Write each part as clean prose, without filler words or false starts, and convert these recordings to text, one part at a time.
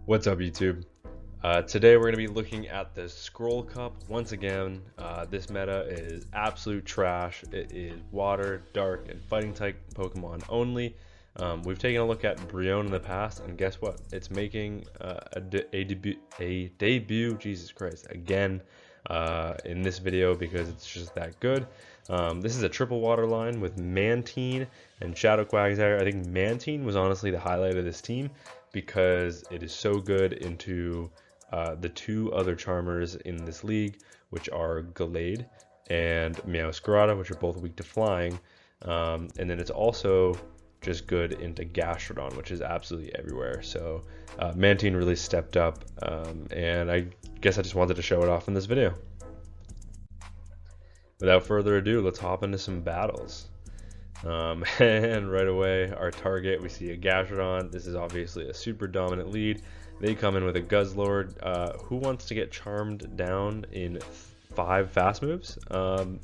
What's up, YouTube? Today we're going to be looking at the Scroll Cup. Once again, this meta is absolute trash. It is water, dark, and fighting type Pokemon only. We've taken a look at Brion in the past, and guess what? It's making a debut, Jesus Christ, again in this video because it's just that good. This is a triple water line with Mantine and Shadow Quagsire. I think Mantine was honestly the highlight of this team because it is so good into the two other Charmers in this league, which are Gallade and Meowscarada, which are both weak to flying. And then it's also just good into Gastrodon, which is absolutely everywhere. So Mantine really stepped up, and I guess I just wanted to show it off in this video. Without further ado, let's hop into some battles. And right away, our target, we see a Gastrodon. This is obviously a super dominant lead. They come in with a Guzzlord. Who wants to get charmed down in 5 fast moves?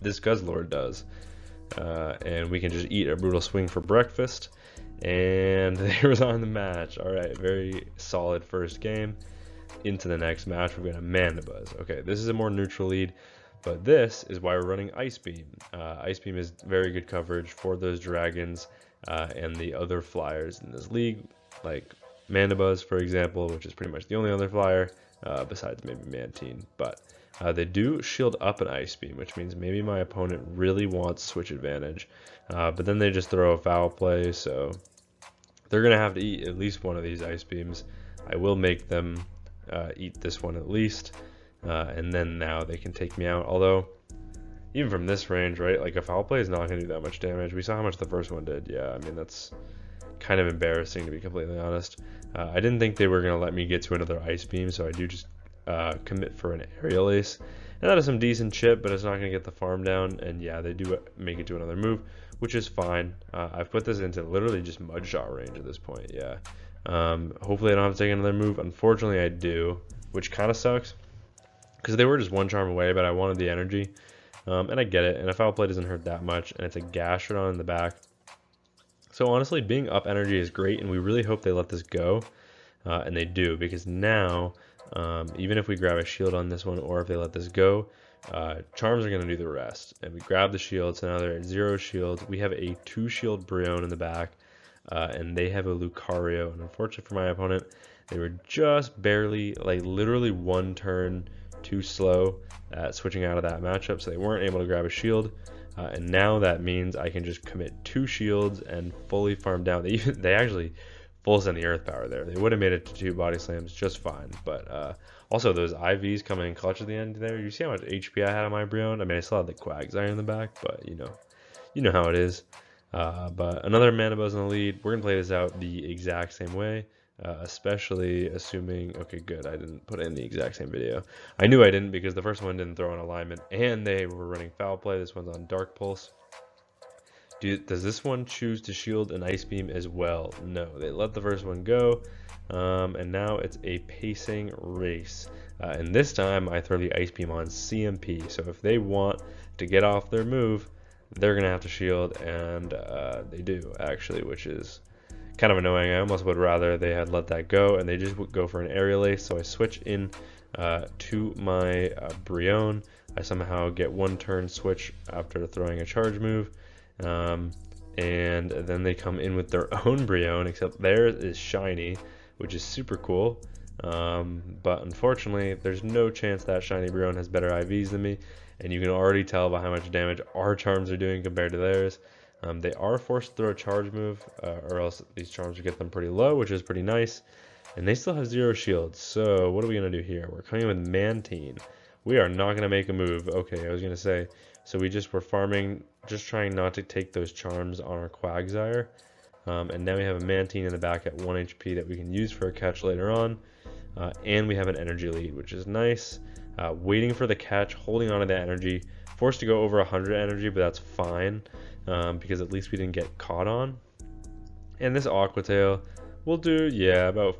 This Guzzlord does. And we can just eat a brutal swing for breakfast. And they resign the match. Alright, very solid first game. Into the next match, we're going to Mandibuzz. Okay, this is a more neutral lead. But this is why we're running Ice Beam. Ice Beam is very good coverage for those dragons and the other flyers in this league, like Mandibuzz, for example, which is pretty much the only other flyer besides maybe Mantine. But they do shield up an Ice Beam, which means maybe my opponent really wants switch advantage. But then they just throw a foul play, so they're going to have to eat at least one of these Ice Beams. I will make them eat this one at least. And then now they can take me out, although even from this range, right, like a foul play is not going to do that much damage. We saw how much the first one did. Yeah, I mean, that's kind of embarrassing, to be completely honest. I didn't think they were going to let me get to another Ice Beam, so I do just commit for an Aerial Ace. And that is some decent chip, but it's not going to get the farm down, and yeah, they do make it to another move, which is fine. I've put this into literally just mud shot range at this point, yeah. Hopefully I don't have to take another move. Unfortunately, I do, which kind of sucks, because they were just one charm away, but I wanted the energy, and I get it, and a foul play doesn't hurt that much, and it's a Gastrodon in the back. So honestly, being up energy is great, and we really hope they let this go, and they do, because now, even if we grab a shield on this one, or if they let this go, charms are going to do the rest, and we grab the shield, so now they're at 0 shield. We have a 2-shield Brion in the back, and they have a Lucario, and unfortunately for my opponent, they were just barely, like literally one turn too slow at switching out of that matchup, so they weren't able to grab a shield, and now that means I can just commit 2 shields and fully farm down. They actually full send the Earth Power there. They would have made it to 2 body slams just fine, but also those IVs coming in clutch at the end there. You see how much HP I had on my Brion? I mean, I still had the Quagsire in the back, but you know how it is. But another Mandibuzz in the lead. We're gonna play this out the exact same way. Especially assuming, okay, good, I didn't put it in the exact same video. I knew I didn't because the first one didn't throw an alignment and they were running foul play. This one's on Dark Pulse. Does this one choose to shield an Ice Beam as well? No, they let the first one go, and now it's a pacing race. And this time I throw the Ice Beam on CMP, so if they want to get off their move, they're gonna have to shield, and they do actually, which is kind of annoying. I almost would rather they had let that go and they just would go for an Aerial Ace. So I switch in to my Brion. I somehow get 1 turn switch after throwing a charge move, and then they come in with their own Brion, except theirs is shiny, which is super cool. But unfortunately, there's no chance that shiny Brion has better IVs than me, and you can already tell by how much damage our charms are doing compared to theirs. They are forced to throw a charge move, or else these charms will get them pretty low, which is pretty nice. And they still have 0 shields, so what are we going to do here? We're coming with Mantine. We are not going to make a move. Okay, I was going to say, so we just were farming, just trying not to take those charms on our Quagsire. And now we have a Mantine in the back at 1 HP that we can use for a catch later on. And we have an energy lead, which is nice. Waiting for the catch, holding on to that energy. Forced to go over 100 energy, but that's fine. Because at least we didn't get caught on. And this Aqua Tail will do, yeah, about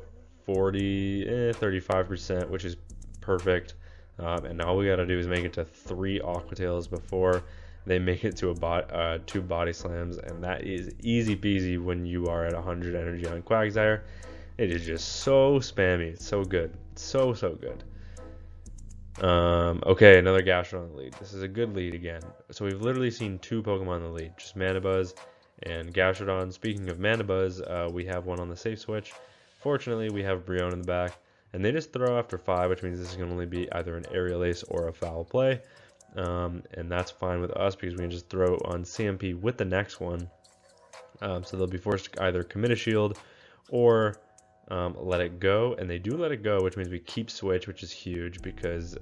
35%, which is perfect. And all we gotta do is make it to 3 Aqua Tails before they make it to 2 body slams, and that is easy peasy when you are at 100 energy on Quagsire. It is just so spammy. It's so good. So good. Okay, another Gastrodon in the lead. This is a good lead again. So we've literally seen two Pokemon in the lead, just Manabuzz and Gastrodon. Speaking of Manabuzz, we have one on the safe switch. Fortunately, we have Brion in the back, and they just throw after 5, which means this can only be either an Aerial Ace or a foul play. And that's fine with us because we can just throw on CMP with the next one. So they'll be forced to either commit a shield or let it go, and they do let it go, which means we keep switch, which is huge because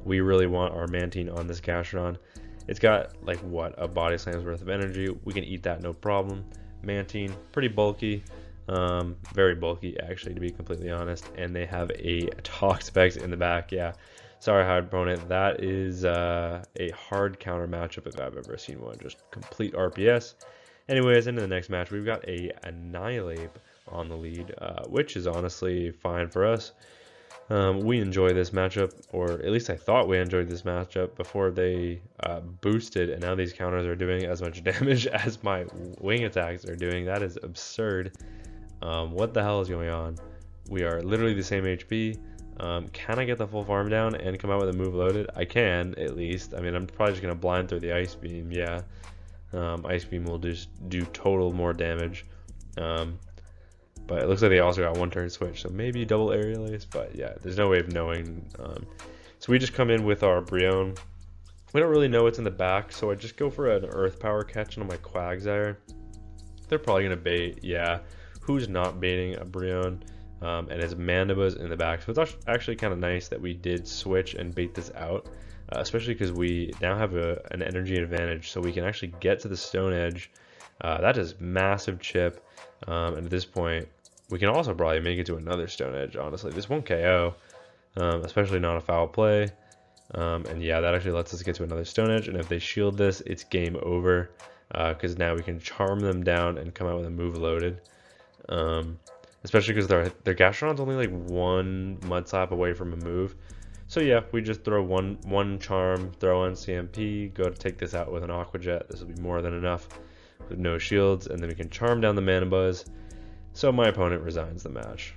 we really want our Mantine on this Gastrodon. It's got like what, a body slam's worth of energy. We can eat that no problem. Mantine, pretty bulky, very bulky actually, to be completely honest, and they have a Toxapex in the back. Yeah, sorry, hard opponent. That is a hard counter matchup if I've ever seen one. Just complete RPS. Anyways, into the next match, we've got a Annihilate on the lead, which is honestly fine for us. We enjoy this matchup, or at least I thought we enjoyed this matchup before they boosted, and now these counters are doing as much damage as my wing attacks are doing. That is absurd. What the hell is going on? We are literally the same HP. Can I get the full farm down and come out with a move loaded? I can, at least. I mean, I'm probably just going to blind through the Ice Beam, yeah. Ice Beam will just do total more damage. But it looks like they also got one turn switch, so maybe double Aerial Ace, but yeah, there's no way of knowing. So we just come in with our Brion. We don't really know what's in the back, so I just go for an Earth Power catch on my Quagsire. They're probably going to bait, yeah. Who's not baiting a Brion? And his Manabuzz in the back, so it's actually kind of nice that we did switch and bait this out. Especially because we now have an energy advantage, so we can actually get to the Stone Edge. That is massive chip, and at this point, we can also probably make it to another Stone Edge, honestly. This won't KO, especially not a foul play, and yeah, that actually lets us get to another Stone Edge, and if they shield this, it's game over, because now we can charm them down and come out with a move loaded. Especially because their Gastrodon's only like one Mud Slap away from a move. So yeah, we just throw one charm, throw on CMP, go to take this out with an Aqua Jet. This will be more than enough with no shields, and then we can charm down the Manabuzz. So my opponent resigns the match.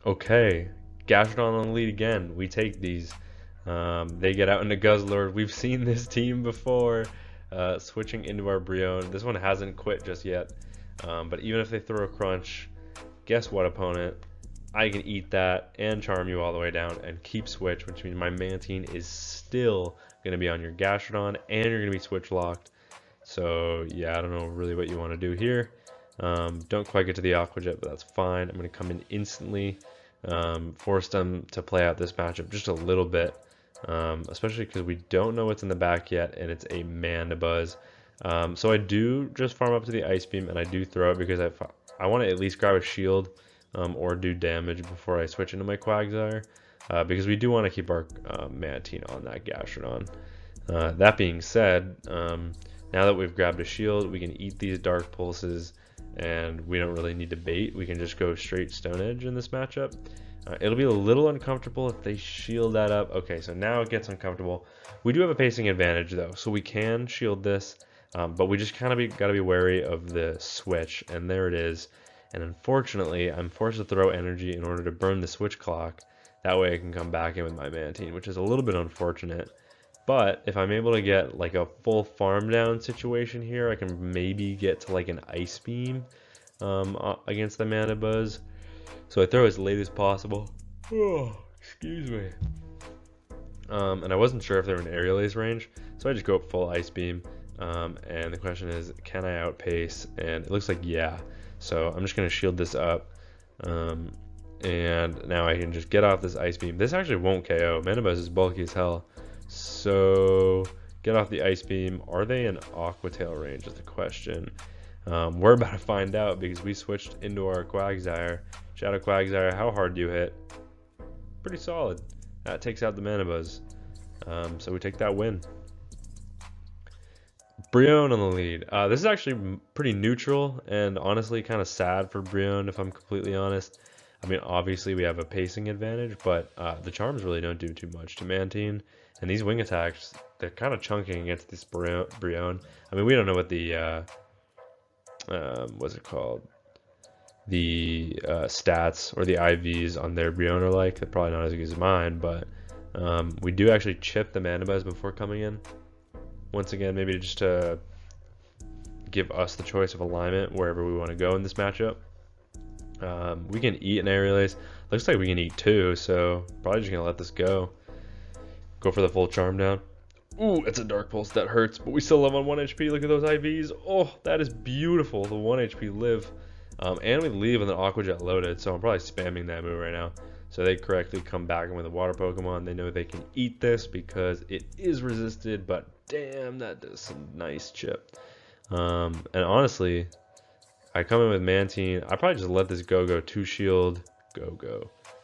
Okay, Gastrodon on the lead again. We take these. They get out into Guzzlord. We've seen this team before, switching into our Brion. This one hasn't quit just yet, but even if they throw a Crunch, guess what, opponent? I can eat that and charm you all the way down and keep switch, which means my Mantine is still going to be on your Gastrodon and you're going to be switch locked. So yeah, I don't know really what you want to do here. Don't quite get to the Aqua Jet, but that's fine. I'm going to come in instantly, force them to play out this matchup just a little bit, especially because we don't know what's in the back yet, and it's a Manabuzz. So I do just farm up to the Ice Beam, and I do throw it because I want to at least grab a shield. Or do damage before I switch into my Quagsire, because we do want to keep our Mantine on that Gastrodon. That being said, now that we've grabbed a shield, we can eat these Dark Pulses, and we don't really need to bait. We can just go straight Stone Edge in this matchup. It'll be a little uncomfortable if they shield that up. Okay, so now it gets uncomfortable. We do have a pacing advantage, though, so we can shield this, but we just kind of got to be wary of the switch, and there it is. And unfortunately, I'm forced to throw energy in order to burn the switch clock. That way I can come back in with my Mantine, which is a little bit unfortunate. But if I'm able to get like a full farm down situation here, I can maybe get to like an Ice Beam against the Manabuzz. So I throw as late as possible. Oh, excuse me. And I wasn't sure if they were in Aerial Ace range, so I just go up full Ice Beam. And the question is, can I outpace? And it looks like yeah. So I'm just going to shield this up, and now I can just get off this Ice Beam. This actually won't KO. Manabuzz is bulky as hell, so get off the Ice Beam. Are they in Aqua Tail range is the question. We're about to find out because we switched into our Quagsire. Shadow Quagsire, how hard do you hit? Pretty solid. That takes out the Manabuzz, so we take that win. Brion on the lead. This is actually pretty neutral and honestly kind of sad for Brion, if I'm completely honest. I mean, obviously we have a pacing advantage, but the charms really don't do too much to Mantine. And these wing attacks, they're kind of chunking against this Brion. I mean, we don't know what the, what's it called? the stats or the IVs on their Brion are like. They're probably not as good as mine, but we do actually chip the mana buzz before coming in. Once again, maybe just to give us the choice of alignment wherever we want to go in this matchup. We can eat an aerial ace. Looks like we can eat two, so probably just gonna let this go. Go for the full charm down. Ooh, it's a dark pulse. That hurts, but we still live on 1 HP. Look at those IVs. Oh, that is beautiful. The 1 HP live. And we leave with an Aqua Jet loaded, so I'm probably spamming that move right now. So they correctly come back with a water Pokemon. They know they can eat this because it is resisted, but damn, that does some nice chip. And honestly, I come in with Mantine. I probably just let this go 2 shield, go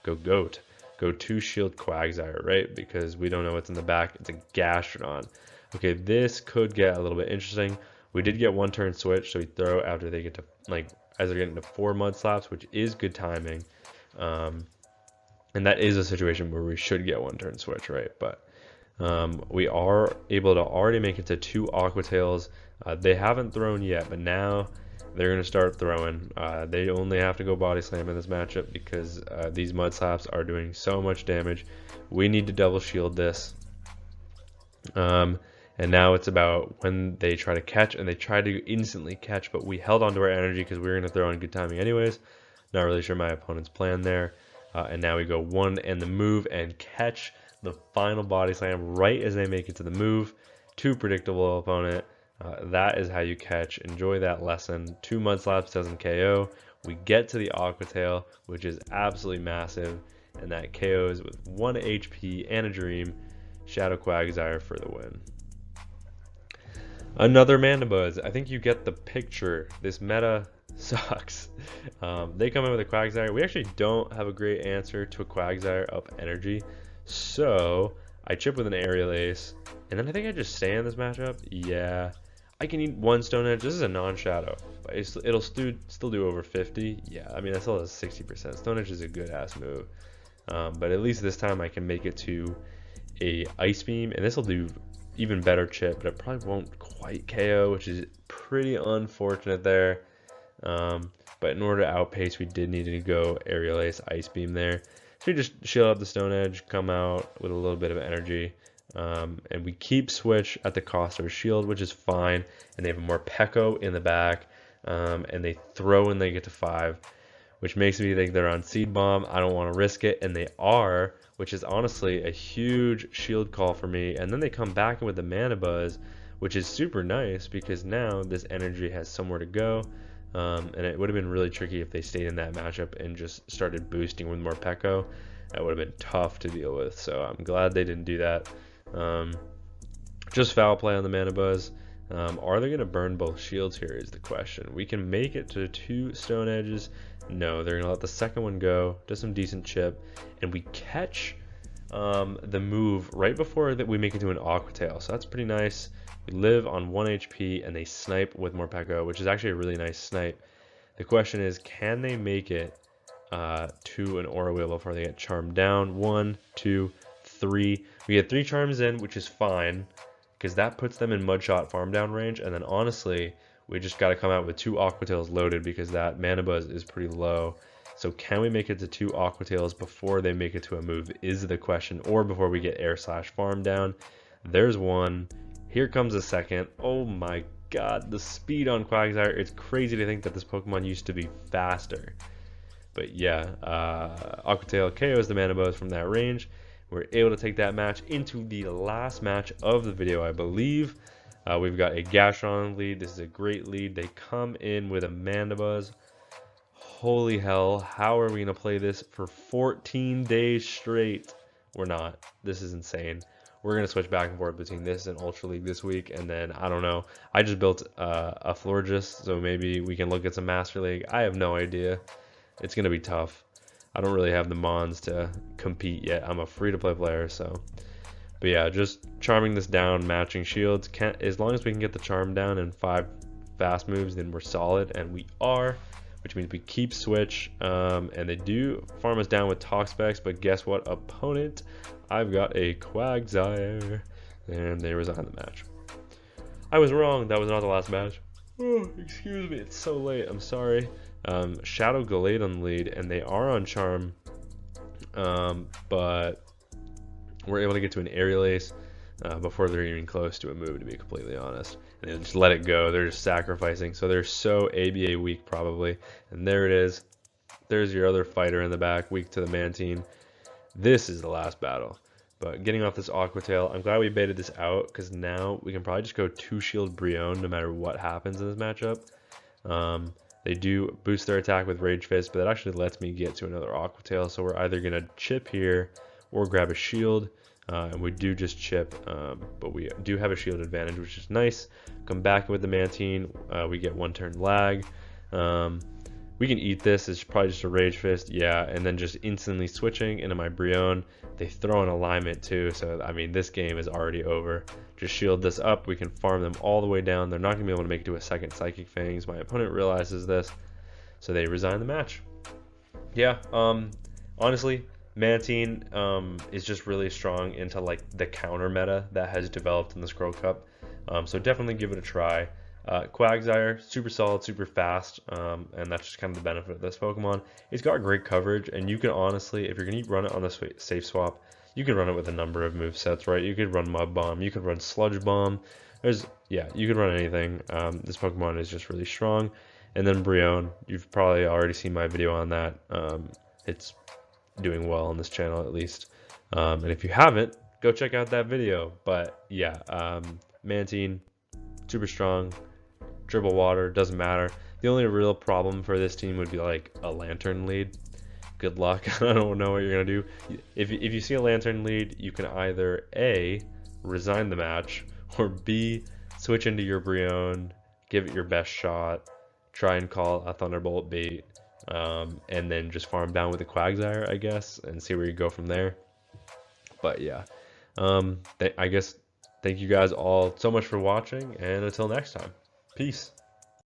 goat. Go 2 shield Quagsire, right? Because we don't know what's in the back. It's a Gastrodon. Okay, this could get a little bit interesting. We did get 1 turn switch, so we throw after they get to, like, as they're getting to 4 mud slaps, which is good timing. And that is a situation where we should get 1 turn switch, right? But we are able to already make it to 2 Aqua Tails. They haven't thrown yet, but now they're going to start throwing. They only have to go body slam in this matchup because these mud slaps are doing so much damage. We need to double shield this. And now it's about when they try to catch, and they try to instantly catch, but we held on to our energy because we were going to throw in good timing anyways. Not really sure my opponent's plan there. And now we go 1 and the move and catch the final body slam right as they make it to the move. Too predictable opponent. That is how you catch. Enjoy that lesson. 2 mud slaps doesn't KO. We get to the Aqua Tail, which is absolutely massive, and that KOs with 1 HP and a dream. Shadow Quagsire for the win. Another Mana Buzz. I think you get the picture. This meta sucks. They come in with a Quagsire. We actually don't have a great answer to a Quagsire up energy, so I chip with an Aerial Ace, and then I think I just stay in this matchup. Yeah, I can eat 1 Stone Edge. This is a non-shadow, but it'll still do over 50. Yeah, I mean, that still has 60%. Stone Edge is a good ass move, but at least this time I can make it to a Ice Beam, and this will do even better chip, but it probably won't quite KO, which is pretty unfortunate there. But in order to outpace, we did need to go Aerial Ace, Ice Beam there. So we just shield up the Stone Edge, come out with a little bit of energy, and we keep switch at the cost of a shield, which is fine. And they have more Peko in the back, and they throw when they get to 5, which makes me think they're on Seed Bomb. I don't want to risk it, and they are, which is honestly a huge shield call for me. And then they come back with the Mana Buzz, which is super nice because now this energy has somewhere to go. And it would have been really tricky if they stayed in that matchup and just started boosting with more Peko. That would have been tough to deal with, so I'm glad they didn't do that. Just foul play on the Mana Buzz. Are they going to burn both shields here is the question. We can make it to 2 Stone Edges. No, they're going to let the second one go, does some decent chip, and we catch the move right before that we make it to an Aqua Tail, so that's pretty nice. We live on 1 HP, and they snipe with more Peko, which is actually a really nice snipe. The question is, can they make it to an Aura Wheel before they get charmed down? 1, 2, 3. We get 3 charms in, which is fine, because that puts them in Mudshot farm down range, and then honestly, we just got to come out with 2 Aqua Tails loaded because that Mana Buzz is pretty low. So can we make it to 2 Aqua Tails before they make it to a move is the question, or before we get Air Slash farm down. There's 1. Here comes a second. Oh my god, the speed on Quagsire. It's crazy to think that this Pokemon used to be faster. But yeah, Aqua Tail KOs the Mana Buzz from that range. We're able to take that match into the last match of the video, I believe. We've got a Gastrodon lead. This is a great lead. They come in with a Mana Buzz. Holy hell, how are we going to play this for 14 days straight? We're not. This is insane. We're going to switch back and forth between this and Ultra League this week, and then, I don't know. I just built a Florges, so maybe we can look at some Master League. I have no idea. It's going to be tough. I don't really have the Mons to compete yet. I'm a free-to-play player, so... But yeah, just charming this down, matching shields. As long as we can get the charm down in 5 fast moves, then we're solid, and we are, which means we keep switch, and they do farm us down with Toxapex, but guess what, opponent? I've got a Quagsire, and they resign the match. I was wrong, that was not the last match. Oh, excuse me, it's so late, I'm sorry. Shadow Gallade on lead, and they are on charm, but we're able to get to an aerial ace before they're even close to a move, to be completely honest. And they just let it go. They're just sacrificing. So they're so ABA weak probably. And there it is. There's your other fighter in the back, weak to the Mantine. This is the last battle. But getting off this Aquatail, I'm glad we baited this out, because now we can probably just go 2-shield Brion no matter what happens in this matchup. They do boost their attack with Rage Fist, but that actually lets me get to another Aquatail, so we're either going to chip here or grab a shield. And we do just chip, but we do have a shield advantage, which is nice. Come back with the Mantine, we get 1 turn lag. We can eat this. It's probably just a Rage Fist, yeah, and then just instantly switching into my Brion. They throw an alignment too, so I mean this game is already over. Just shield this up. We can farm them all the way down. They're not gonna be able to make it to a second Psychic Fangs. My opponent realizes this, so they resign the match. Yeah, honestly, Mantine is just really strong into like the counter meta that has developed in the Scroll Cup. So definitely give it a try. Quagsire, super solid, super fast, and that's just kind of the benefit of this Pokemon. It's got great coverage, and you can honestly, if you're going to run it on the safe swap, you can run it with a number of move sets, right? You could run Mud Bomb, you could run Sludge Bomb. You could run anything. This Pokemon is just really strong. And then Brion, you've probably already seen my video on that. It's doing well on this channel at least. And if you haven't, go check out that video. But yeah, Mantine, super strong. Dribble water, doesn't matter. The only real problem for this team would be like a Lantern lead. Good luck. I don't know what you're gonna do. If you see a Lantern lead, you can either A, resign the match, or B, switch into your Brion, give it your best shot, try and call a Thunderbolt bait, and then just farm down with a Quagsire, I guess, and see where you go from there. But yeah, I guess thank you guys all so much for watching, and until next time. Peace.